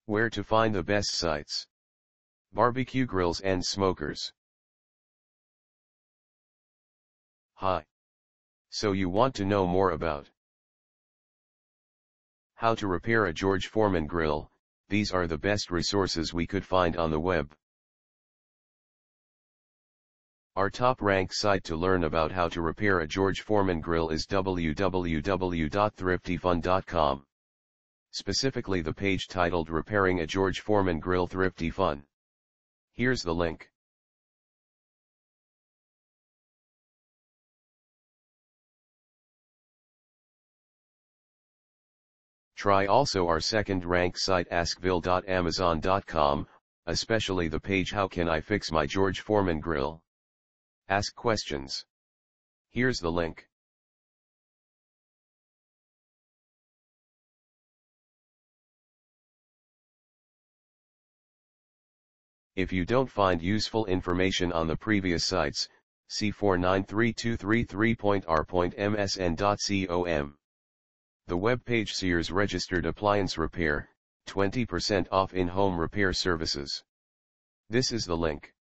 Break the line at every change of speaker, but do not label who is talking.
Where to find the best sites. Barbecue grills and smokers. Hi. So you want to know more about how to repair a George Foreman grill? These are the best resources we could find on the web. Our top-ranked site to learn about how to repair a George Foreman grill is www.thriftyfun.com. Specifically the page titled Repairing a George Foreman Grill Thrifty Fun. Here's the link. Try also our second-ranked site askville.amazon.com, especially the page How Can I Fix My George Foreman Grill? Ask questions. Here's the link. If you don't find useful information on the previous sites, see 493233.r.msn.com. The web page Sears Registered Appliance Repair, 20% off in-home repair services. This is the link.